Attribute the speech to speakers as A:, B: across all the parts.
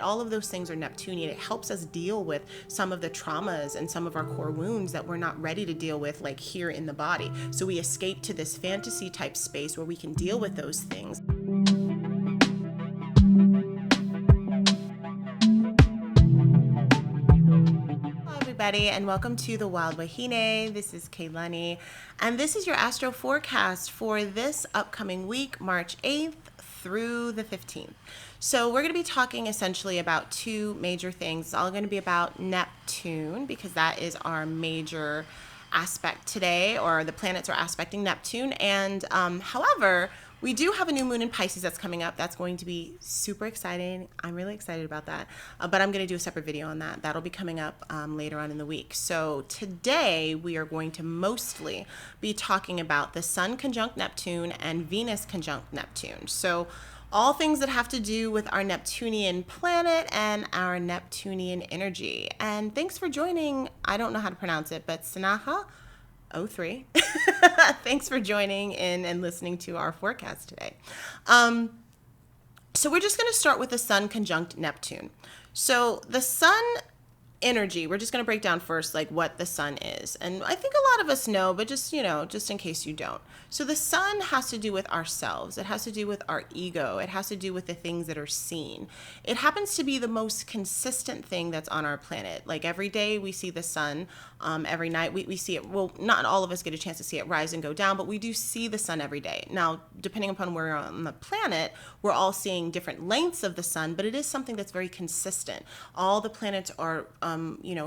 A: All of those things are Neptunian. It helps us deal with some of the traumas and some of our core wounds that we're not ready to deal with, like here in the body. So we escape to this fantasy type space where we can deal with those things. Hello everybody, and welcome to the Wild Wahine. This is Kaylani, and this is your astro forecast for this upcoming week, March 8th through the 15th. So we're going to be talking essentially about two major things. It's all going to be about Neptune, because that is our major aspect today, or the planets are aspecting Neptune. And however, we do have a new moon in Pisces that's coming up. That's going to be super exciting. I'm really excited about that. But I'm going to do a separate video on that. That'll be coming up later on in the week. So today we are going to mostly be talking about the Sun conjunct Neptune and Venus conjunct Neptune. So all things that have to do with our Neptunian planet and our Neptunian energy. And thanks for joining. I don't know how to pronounce it, but Sanaha 03. Thanks for joining in and listening to our forecast today. So we're just going to start with the Sun conjunct Neptune. So the Sun energy, we're just going to break down first like what the Sun is. And I think a lot of us know, but just, just in case you don't. So the Sun has to do with ourselves. It has to do with our ego. It has to do with the things that are seen. It happens to be the most consistent thing that's on our planet. Like every day we see the Sun. Every night we see it. Well, not all of us get a chance to see it rise and go down, but we do see the Sun every day. Now, depending upon where we're on the planet, we're all seeing different lengths of the Sun, but it is something that's very consistent. All the planets are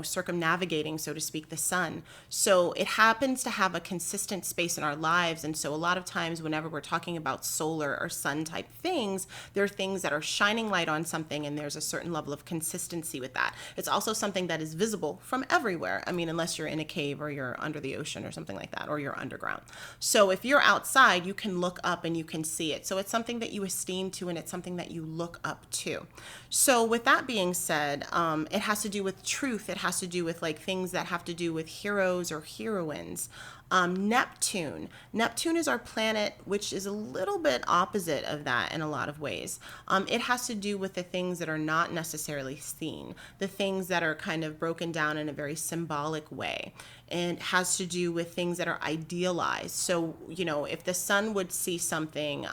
A: circumnavigating, so to speak, the Sun. So it happens to have a consistent space in our lives. And so a lot of times whenever we're talking about solar or sun type things, there are things that are shining light on something, and there's a certain level of consistency with that. It's also something that is visible from everywhere. I mean, unless you're in a cave or you're under the ocean or something like that, or you're underground. So if you're outside, you can look up and you can see it. So it's something that you esteem to, and it's something that you look up to. So with that being said, it has to do with truth. It has to do with like things that have to do with heroes or heroines. Neptune is our planet, which is a little bit opposite of that in a lot of ways. It has to do with the things that are not necessarily seen, the things that are kind of broken down in a very symbolic way. And it has to do with things that are idealized. So, if the Sun would see something,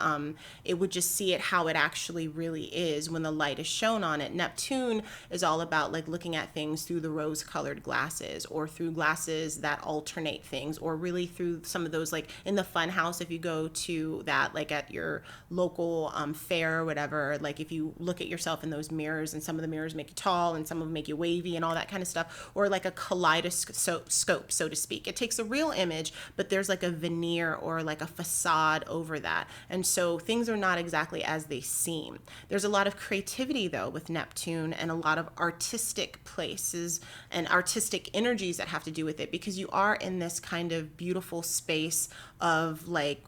A: it would just see it how it actually really is when the light is shown on it. Neptune is all about like looking at things through the rose-colored glasses, or through glasses that alternate things, or really through some of those, like in the fun house, if you go to that, like at your local fair or whatever, like if you look at yourself in those mirrors, and some of the mirrors make you tall and some of them make you wavy and all that kind of stuff, or like a kaleidoscope, so to speak. It takes a real image, but there's like a veneer or like a facade over that. And so things are not exactly as they seem. There's a lot of creativity though with Neptune, and a lot of artistic places and artistic energies that have to do with it, because you are in this kind of beautiful space of like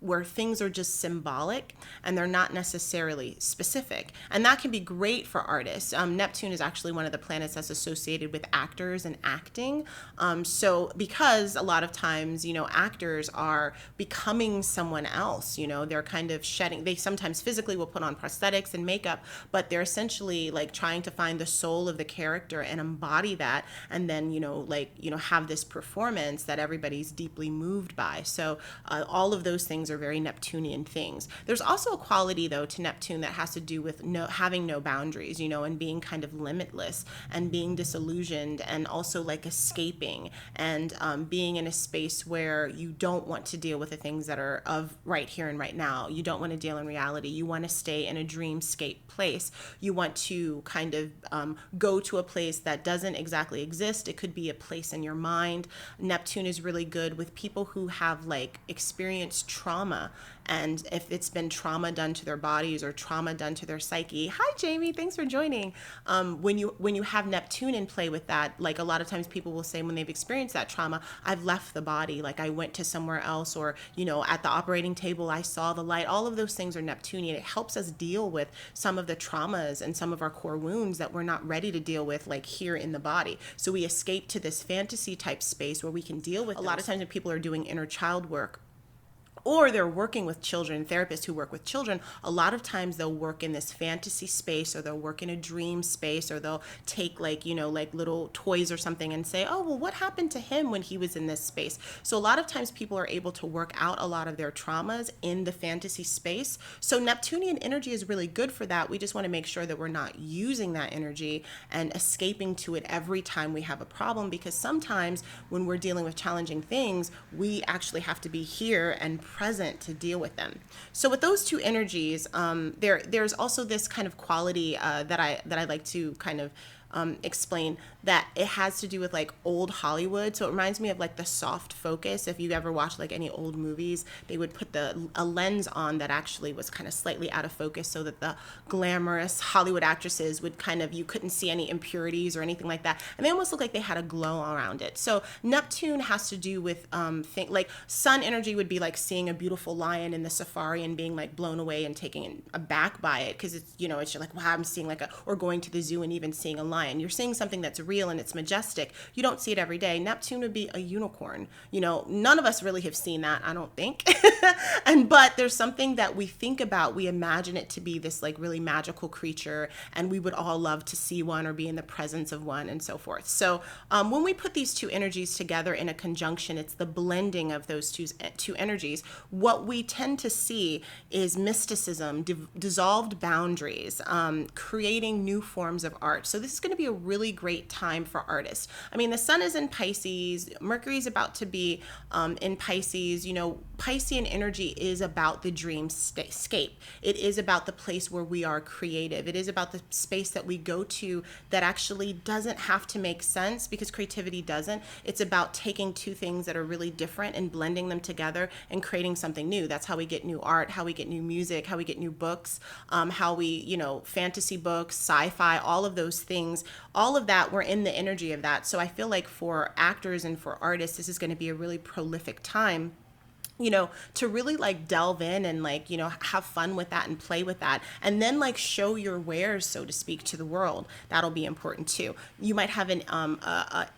A: where things are just symbolic and they're not necessarily specific. And that can be great for artists. Neptune is actually one of the planets that's associated with actors and acting. So because a lot of times, actors are becoming someone else, they're kind of shedding, they sometimes physically will put on prosthetics and makeup, but they're essentially like trying to find the soul of the character and embody that. And then, have this performance that everybody's deeply moved by. So all of those things are very Neptunian things. There's also a quality though to Neptune that has to do with having no boundaries, and being kind of limitless, and being disillusioned, and also like escaping, and being in a space where you don't want to deal with the things that are of right here and right now. You don't want to deal in reality. You want to stay in a dreamscape place. You want to kind of go to a place that doesn't exactly exist. It could be a place in your mind. Neptune is really good with people who have like experienced trauma, and if it's been trauma done to their bodies or trauma done to their psyche. Hi Jamie, thanks for joining. When you have Neptune in play with that, like a lot of times people will say when they've experienced that trauma, I've left the body, like I went to somewhere else, or at the operating table I saw the light. All of those things are Neptunian. It helps us deal with some of the traumas and some of our core wounds that we're not ready to deal with, like here in the body. So we escape to this fantasy type space where we can deal with a lot of times when people are doing inner child work, or they're working with children, therapists who work with children, a lot of times they'll work in this fantasy space, or they'll work in a dream space, or they'll take like, you know, like little toys or something and say, oh, well, what happened to him when he was in this space? So a lot of times people are able to work out a lot of their traumas in the fantasy space. So Neptunian energy is really good for that. We just want to make sure that we're not using that energy and escaping to it every time we have a problem, because sometimes when we're dealing with challenging things, we actually have to be here and present to deal with them. So with those two energies, there's also this kind of quality that I like to kind of explain, that it has to do with like old Hollywood. So it reminds me of like the soft focus. If you ever watch like any old movies, they would put a lens on that actually was kind of slightly out of focus, so that the glamorous Hollywood actresses would kind of, you couldn't see any impurities or anything like that, and they almost look like they had a glow around it. So Neptune has to do with like sun energy would be like seeing a beautiful lion in the safari and being like blown away and taken aback by it, because it's, you know, it's like, wow, I'm seeing like or going to the zoo and even seeing a lion. You're seeing something that's real and it's majestic. You don't see it every day. Neptune would be a unicorn. You know, none of us really have seen that, I don't think. But there's something that we think about. We imagine it to be this like really magical creature, and we would all love to see one or be in the presence of one, and so forth. So when we put these two energies together in a conjunction, it's the blending of those two energies. What we tend to see is mysticism, dissolved boundaries, creating new forms of art. So this is going to be a really great time for artists. I mean, the sun is in Pisces, Mercury's about to be in Pisces. You know, Piscean energy is about the dreamscape. It is about the place where we are creative. It is about the space that we go to that actually doesn't have to make sense, because creativity doesn't. It's about taking two things that are really different and blending them together and creating something new. That's how we get new art, how we get new music, how we get new books, how we, you know, fantasy books, sci-fi, all of those things, all of that, we're in the energy of that. So I feel like for actors and for artists, this is going to be a really prolific time, you know, to really like delve in and like, you know, have fun with that and play with that, and then like show your wares, so to speak, to the world. That'll be important too. You might have an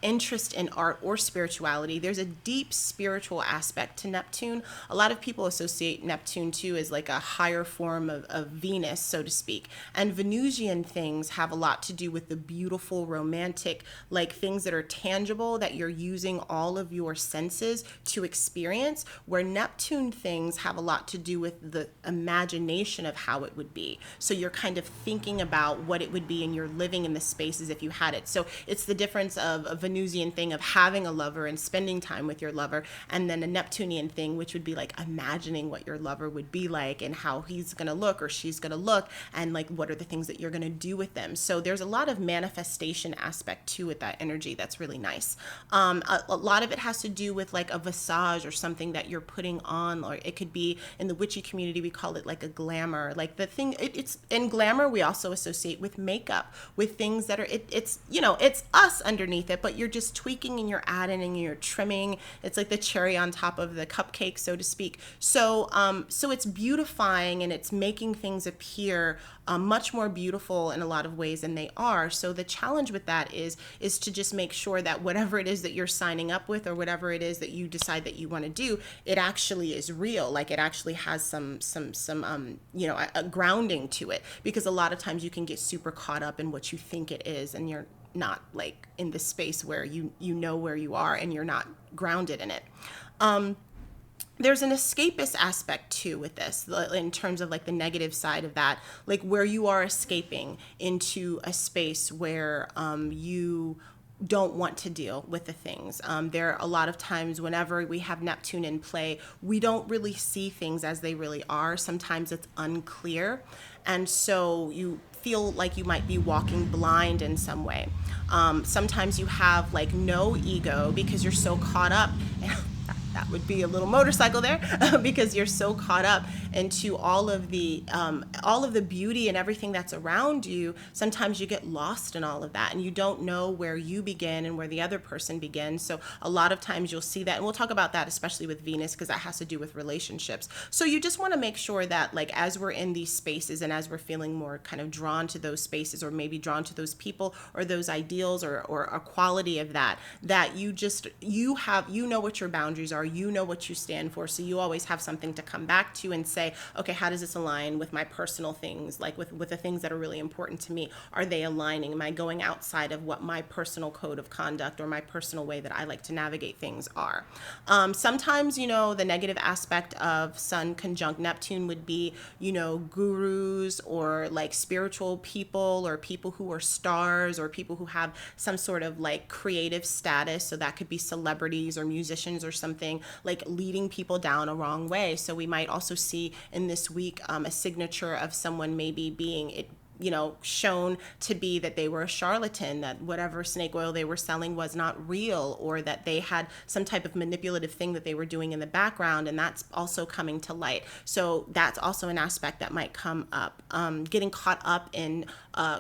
A: interest in art or spirituality. There's a deep spiritual aspect to Neptune. A lot of people associate Neptune too as like a higher form of Venus, so to speak. And Venusian things have a lot to do with the beautiful, romantic, like things that are tangible, that you're using all of your senses to experience, where Neptune things have a lot to do with the imagination of how it would be. So you're kind of thinking about what it would be, and you're living in the space as if you had it. So it's the difference of a Venusian thing of having a lover and spending time with your lover, and then a Neptunian thing, which would be like imagining what your lover would be like and how he's going to look or she's going to look, and like what are the things that you're going to do with them. So there's a lot of manifestation aspect to it, that energy. That's really nice. A lot of it has to do with like a visage or something that you're putting on, or it could be in the witchy community, we call it like a glamour, like the thing. It's in glamour we also associate with makeup, with things that are it's you know, it's us underneath it, but you're just tweaking and you're adding and you're trimming. It's like the cherry on top of the cupcake, so to speak. So so it's beautifying, and it's making things appear much more beautiful in a lot of ways than they are. So the challenge with that is to just make sure that whatever it is that you're signing up with, or whatever it is that you decide that you want to do, it actually is real. Like it actually has some you know, a grounding to it, because a lot of times you can get super caught up in what you think it is, and you're not like in the space where you know where you are, and you're not grounded in it. There's an escapist aspect too with this, in terms of like the negative side of that, like where you are escaping into a space where you don't want to deal with the things. There are a lot of times whenever we have Neptune in play, we don't really see things as they really are. Sometimes it's unclear. And so you feel like you might be walking blind in some way. Sometimes you have like no ego because you're so caught up. That would be a little motorcycle there, because you're so caught up into all of the beauty and everything that's around you. Sometimes you get lost in all of that, and you don't know where you begin and where the other person begins. So a lot of times you'll see that, and we'll talk about that especially with Venus, because that has to do with relationships. So you just want to make sure that like as we're in these spaces, and as we're feeling more kind of drawn to those spaces, or maybe drawn to those people or those ideals, or a quality of that you know what your boundaries are. are, you know what you stand for. So you always have something to come back to and say, okay, how does this align with my personal things? Like with the things that are really important to me. Are they aligning? Am I going outside of what my personal code of conduct or my personal way that I like to navigate things are? Sometimes, the negative aspect of Sun conjunct Neptune would be, gurus or like spiritual people or people who are stars or people who have some sort of like creative status. So that could be celebrities or musicians or something, like leading people down a wrong way. So we might also see in this week a signature of someone maybe being shown to be that they were a charlatan, that whatever snake oil they were selling was not real, or that they had some type of manipulative thing that they were doing in the background, and that's also coming to light. So that's also an aspect that might come up. Getting caught up in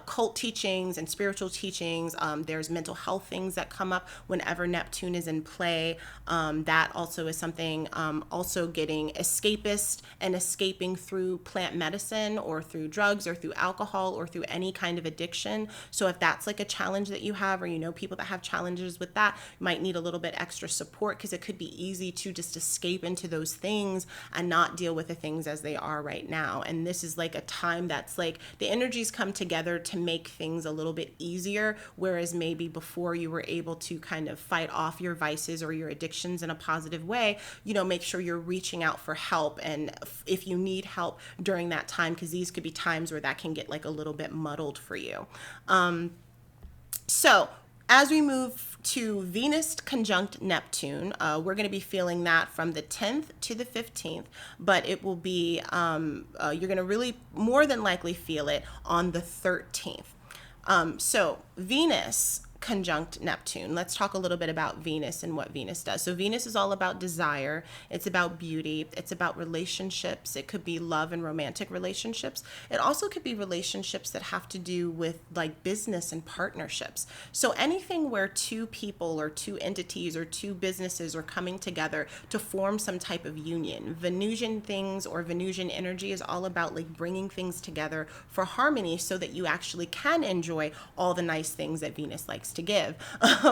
A: cult teachings and spiritual teachings. There's mental health things that come up whenever Neptune is in play. That also is something. Also getting escapist and escaping through plant medicine or through drugs or through alcohol or through any kind of addiction. So if that's like a challenge that you have, or people that have challenges with that, you might need a little bit extra support, because it could be easy to just escape into those things and not deal with the things as they are right now. And this is like a time that's like the energies come together to make things a little bit easier, whereas maybe before you were able to kind of fight off your vices or your addictions in a positive way. Make sure you're reaching out for help, and if you need help during that time, because these could be times where that can get like a little bit muddled for you. So as we move to Venus conjunct Neptune, we're going to be feeling that from the 10th to the 15th, but it will be, you're going to really more than likely feel it on the 13th. So Venus conjunct Neptune. Let's talk a little bit about Venus and what Venus does. So Venus is all about desire. It's about beauty. It's about relationships. It could be love and romantic relationships. It also could be relationships that have to do with like business and partnerships. So anything where two people or two entities or two businesses are coming together to form some type of union. Venusian things or Venusian energy is all about like bringing things together for harmony so that you actually can enjoy all the nice things that Venus likes to give,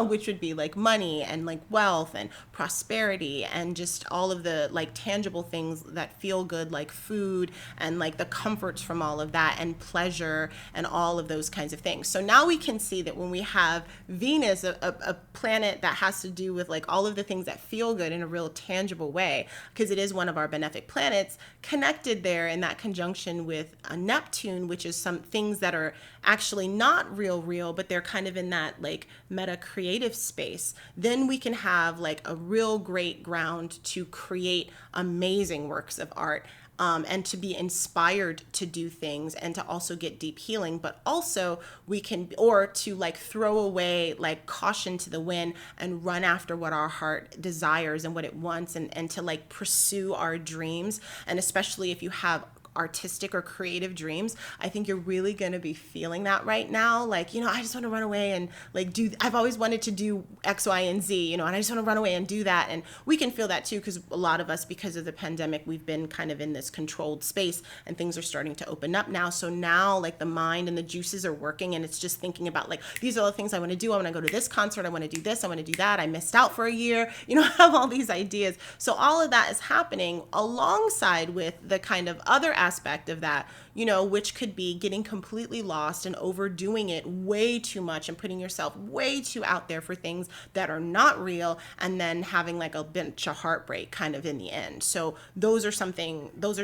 A: which would be like money and like wealth and prosperity and just all of the like tangible things that feel good, like food and like the comforts from all of that, and pleasure and all of those kinds of things. So now we can see that when we have Venus, a planet that has to do with like all of the things that feel good in a real tangible way, because it is one of our benefic planets, connected there in that conjunction with a Neptune, which is some things that are actually not real, but they're kind of in that like meta creative space, then we can have like a real great ground to create amazing works of art. And to be inspired to do things and to also get deep healing, but also we can, or to like throw away like caution to the wind and run after what our heart desires and what it wants, and to like pursue our dreams. And especially if you have artistic or creative dreams, I think you're really going to be feeling that right now. Like, I just want to run away and like I've always wanted to do X, Y, and Z, and I just want to run away and do that. And we can feel that too, because a lot of us, because of the pandemic, we've been kind of in this controlled space and things are starting to open up now. So now like the mind and the juices are working, and it's just thinking about like, these are the things I want to do. I want to go to this concert. I want to do this. I want to do that. I missed out for a year, I have all these ideas. So all of that is happening alongside with the kind of other aspect of that, which could be getting completely lost and overdoing it way too much and putting yourself way too out there for things that are not real, and then having like a bunch of heartbreak kind of in the end. So those are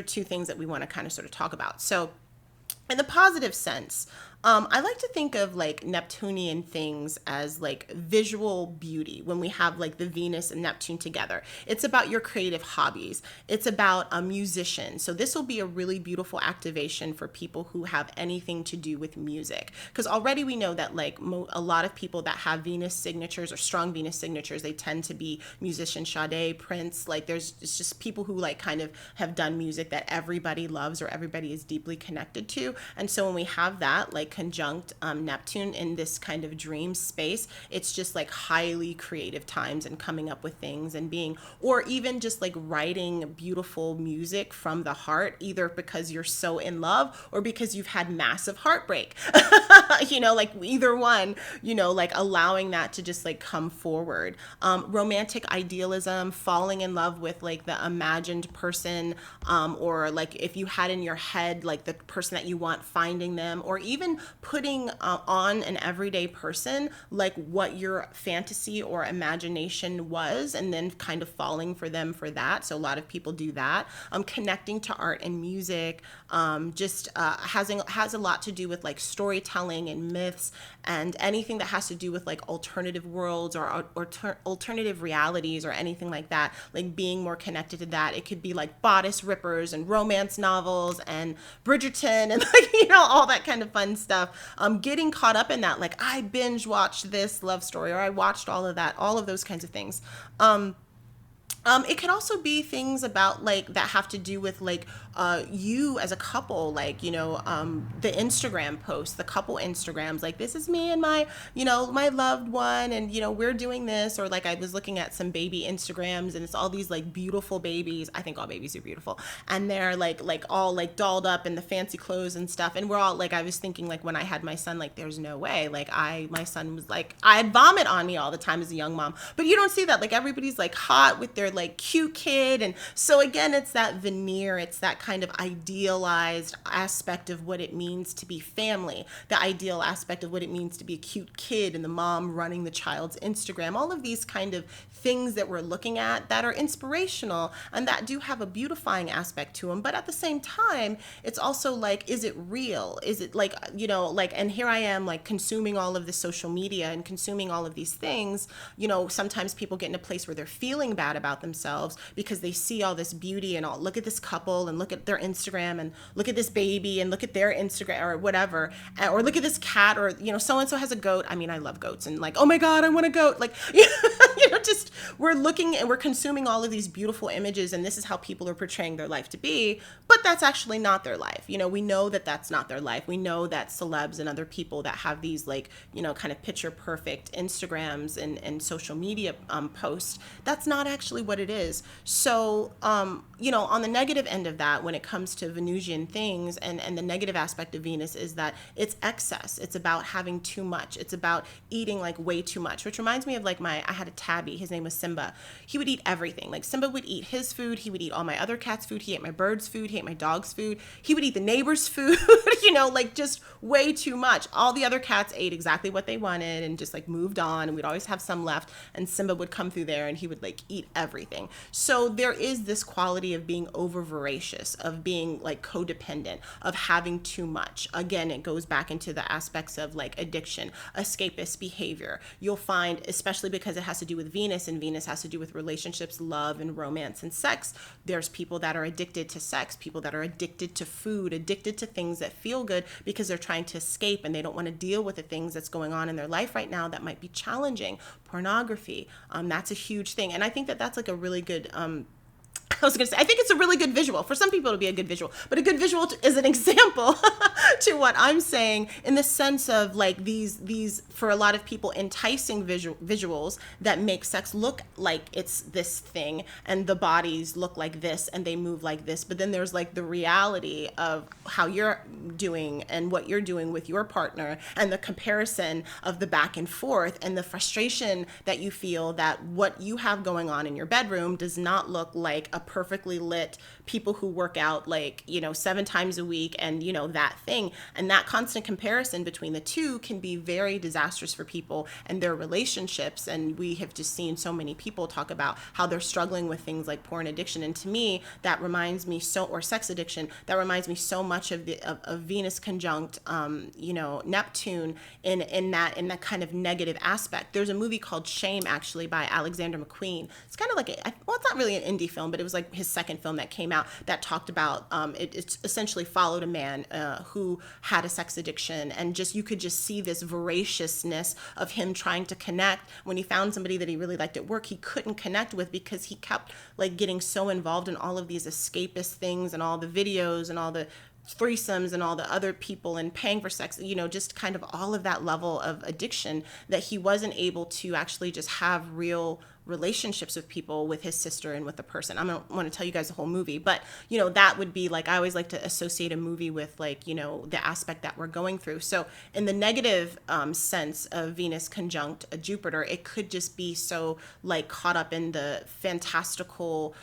A: two things that we want to kind of sort of talk about. So in the positive sense, I like to think of like Neptunian things as like visual beauty when we have like the Venus and Neptune together. It's about your creative hobbies. It's about a musician. So this will be a really beautiful activation for people who have anything to do with music. Because already we know that like a lot of people that have Venus signatures or strong Venus signatures, they tend to be musicians, Sade, Prince. Like it's just people who like kind of have done music that everybody loves or everybody is deeply connected to. And so when we have that, like like conjunct Neptune in this kind of dream space, it's just like highly creative times and coming up with things and being, or even just like writing beautiful music from the heart, either because you're so in love or because you've had massive heartbreak, you know, like either one, you know, like allowing that to just like come forward. Romantic idealism, falling in love with like the imagined person, or like if you had in your head like the person that you want, finding them, or even putting on an everyday person like what your fantasy or imagination was, and then kind of falling for them for that. So a lot of people do that. Connecting to art and music, just has a lot to do with like storytelling and myths, and anything that has to do with like alternative worlds or alternative realities or anything like that, like being more connected to that. It could be like bodice rippers and romance novels and Bridgerton and like, you know, all that kind of fun stuff. Getting caught up in that, like I binge watched this love story, or I watched all of that, all of those kinds of things. It could also be things about like that have to do with like you as a couple, like, you know, the Instagram posts, the couple Instagrams, like this is me and my, you know, my loved one, and you know, we're doing this. Or like I was looking at some baby Instagrams, and it's all these like beautiful babies. I think all babies are beautiful, and they're like all like dolled up in the fancy clothes and stuff. And we're all like, I was thinking like when I had my son, like there's no way, like my son was like, I'd vomit on me all the time as a young mom. But you don't see that, like everybody's like hot with their like cute kid. And so again, it's that veneer, it's that kind of idealized aspect of what it means to be family, the ideal aspect of what it means to be a cute kid, and the mom running the child's Instagram, all of these kind of things that we're looking at that are inspirational and that do have a beautifying aspect to them. But at the same time, it's also like, is it real? Is it like, you know, like, and here I am like consuming all of this social media and consuming all of these things. You know, sometimes people get in a place where they're feeling bad about themselves because they see all this beauty and all, look at this couple and look at their Instagram and look at this baby and look at their Instagram or whatever, or look at this cat, or, you know, so-and-so has a goat. I mean, I love goats, and like, oh my God, I want a goat. Like, you know, just we're looking and we're consuming all of these beautiful images, and this is how people are portraying their life to be, but that's actually not their life. You know, we know that that's not their life. We know that celebs and other people that have these like, you know, kind of picture perfect Instagrams and social media posts, that's not actually what it is. So, you know, on the negative end of that, when it comes to Venusian things, and the negative aspect of Venus is that it's excess. It's about having too much. It's about eating like way too much, which reminds me of like I had a tabby. His name was Simba. He would eat everything. Like Simba would eat his food. He would eat all my other cats' food. He ate my bird's food. He ate my dog's food. He would eat the neighbor's food, you know, like just way too much. All the other cats ate exactly what they wanted and just like moved on, and we'd always have some left, and Simba would come through there and he would like eat everything. So there is this quality of being over voracious, of being like codependent, of having too much. Again, it goes back into the aspects of like addiction, escapist behavior. You'll find, especially because it has to do with Venus, and Venus has to do with relationships, love and romance and sex. There's people that are addicted to sex, people that are addicted to food, addicted to things that feel good because they're trying to escape and they don't want to deal with the things that's going on in their life right now that might be challenging. Pornography, that's a huge thing. And I think that that's like a really good, I was going to say, I think it's a really good visual. For some people, it'll be a good visual, but a good visual is an example to what I'm saying, in the sense of like these for a lot of people, enticing visuals that make sex look like it's this thing, and the bodies look like this and they move like this. But then there's like the reality of how you're doing and what you're doing with your partner, and the comparison of the back and forth, and the frustration that you feel that what you have going on in your bedroom does not look like a perfectly lit people who work out like, you know, 7 times a week, and you know, that thing. And that constant comparison between the two can be very disastrous for people and their relationships. And we have just seen so many people talk about how they're struggling with things like porn addiction. And to me, that reminds me or sex addiction, that reminds me so much of Venus conjunct you know, Neptune in that kind of negative aspect. There's a movie called Shame, actually, by Alexander McQueen. It's kind of like well, it's not really an indie film, but it was like his second film that came out that talked about it essentially followed a man who had a sex addiction, and just you could just see this voraciousness of him trying to connect. When he found somebody that he really liked at work, he couldn't connect with because he kept like getting so involved in all of these escapist things and all the videos and all the threesomes and all the other people and paying for sex, just kind of all of that level of addiction, that he wasn't able to actually just have real relationships with people, with his sister and with the person. I don't want to tell you guys the whole movie, but that would be like, I always like to associate a movie with like, the aspect that we're going through. So in the negative sense of Venus conjunct Jupiter, it could just be so like caught up in the fantastical,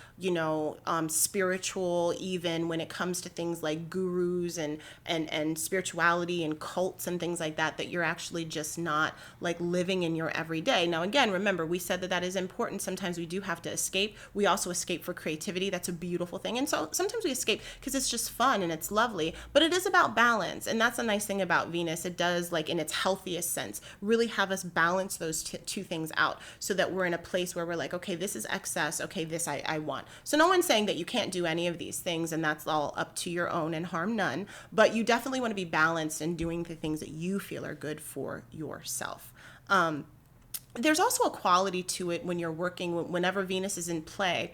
A: spiritual, even when it comes to things like gurus and spirituality and cults and things like that, that you're actually just not like living in your everyday. Now, again, remember, we said that is important. Sometimes we do have to escape. We also escape for creativity. That's a beautiful thing. And so sometimes we escape because it's just fun and it's lovely, but it is about balance. And that's a nice thing about Venus. It does, like in its healthiest sense, really have us balance those two things out, so that we're in a place where we're like, okay, this is excess. Okay, this I want. So no one's saying that you can't do any of these things, and that's all up to your own and harm none, but you definitely want to be balanced and doing the things that you feel are good for yourself. There's also a quality to it when you're working, whenever Venus is in play,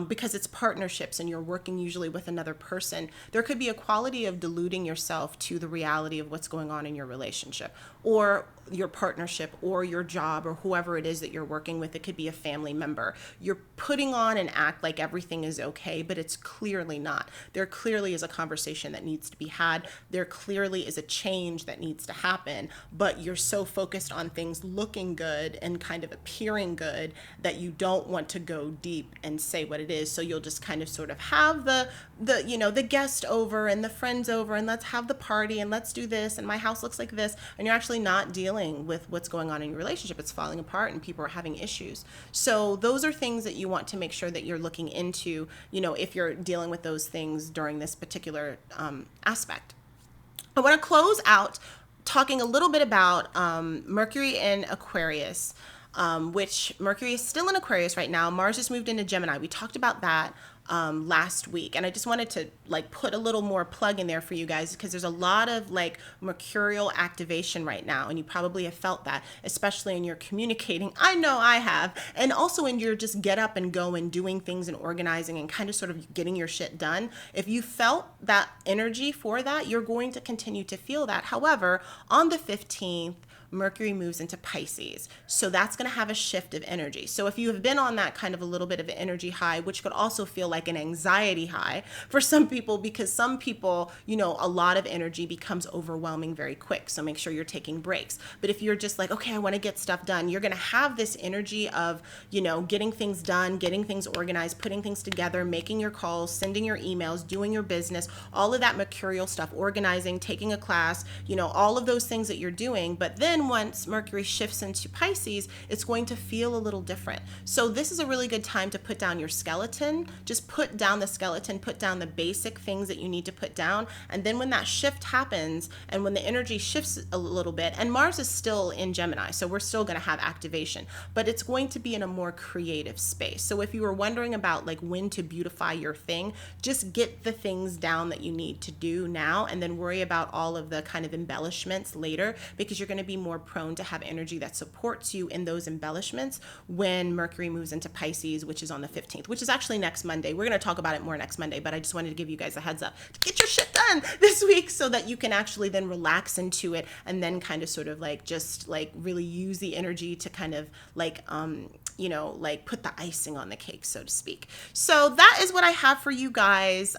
A: because it's partnerships and you're working usually with another person. There could be a quality of deluding yourself to the reality of what's going on in your relationship or your partnership or your job or whoever it is that you're working with. It could be a family member. You're putting on an act like everything is okay, but it's clearly not. There clearly is a conversation that needs to be had. There clearly is a change that needs to happen, but you're so focused on things looking good and kind of appearing good that you don't want to go deep and say what it is. So you'll just kind of sort of have the guest over and the friends over, and let's have the party and let's do this and my house looks like this, and you're actually not dealing with what's going on in your relationship. It's falling apart and people are having issues. So those are things that you want to make sure that you're looking into, if you're dealing with those things during this particular aspect. I want to close out talking a little bit about Mercury in Aquarius, which Mercury is still in Aquarius right now. Mars has moved into Gemini. We talked about that last week, and I just wanted to like put a little more plug in there for you guys, because there's a lot of like mercurial activation right now, and you probably have felt that, especially in your communicating. I know I have, and also in your just get up and go and doing things and organizing and kind of sort of getting your shit done. If you felt that energy for that, you're going to continue to feel that. However, on the 15th, Mercury moves into Pisces. So that's going to have a shift of energy. So if you have been on that kind of a little bit of an energy high, which could also feel like an anxiety high for some people, because some people, a lot of energy becomes overwhelming very quick. So make sure you're taking breaks. But if you're just like, okay, I want to get stuff done, you're going to have this energy of, getting things done, getting things organized, putting things together, making your calls, sending your emails, doing your business, all of that mercurial stuff, organizing, taking a class, all of those things that you're doing. But then once Mercury shifts into Pisces, it's going to feel a little different. So this is a really good time to put down your skeleton. Just put down the skeleton, put down the basic things that you need to put down. And then when that shift happens and when the energy shifts a little bit, and Mars is still in Gemini, so we're still going to have activation, but it's going to be in a more creative space. So if you were wondering about like when to beautify your thing, just get the things down that you need to do now, and then worry about all of the kind of embellishments later, because you're going to be more prone to have energy that supports you in those embellishments when Mercury moves into Pisces, which is on the 15th, which is actually next Monday. We're going to talk about it more next Monday, but I just wanted to give you guys a heads up to get your shit done this week so that you can actually then relax into it, and then kind of sort of like just like really use the energy to kind of like like put the icing on the cake, so to speak. So that is what I have for you guys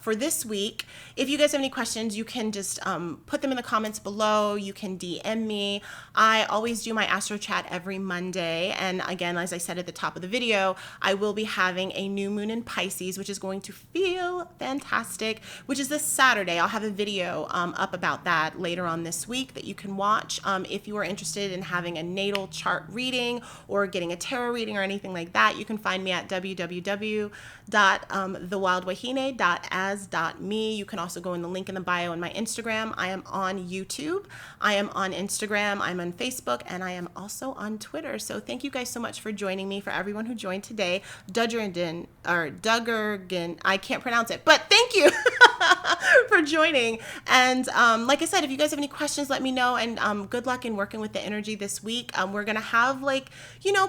A: for this week. If you guys have any questions, you can just put them in the comments below. You can DM me. I always do my Astro Chat every Monday. And again, as I said at the top of the video, I will be having a new moon in Pisces, which is going to feel fantastic, which is this Saturday. I'll have a video up about that later on this week that you can watch. If you are interested in having a natal chart reading or getting a tarot reading or anything like that, you can find me at www.thewildwahine.as.me. You can also go in the link in the bio on my Instagram. I am on YouTube. I am on Instagram. I'm on Facebook, and I am also on Twitter. So thank you guys so much for joining me. For everyone who joined today, Duggergen, I can't pronounce it, but thank you for for joining. And like I said, if you guys have any questions, let me know. And good luck in working with the energy this week. We're going to have like,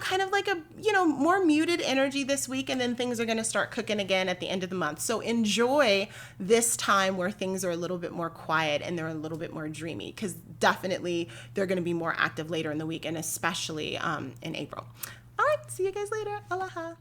A: kind of like a, more muted energy this week. And then things are going to start cooking again at the end of the month. So enjoy this time where things are a little bit more quiet and they're a little bit more dreamy, because definitely they're going to be more active later in the week, and especially in April. All right. See you guys later. Aloha.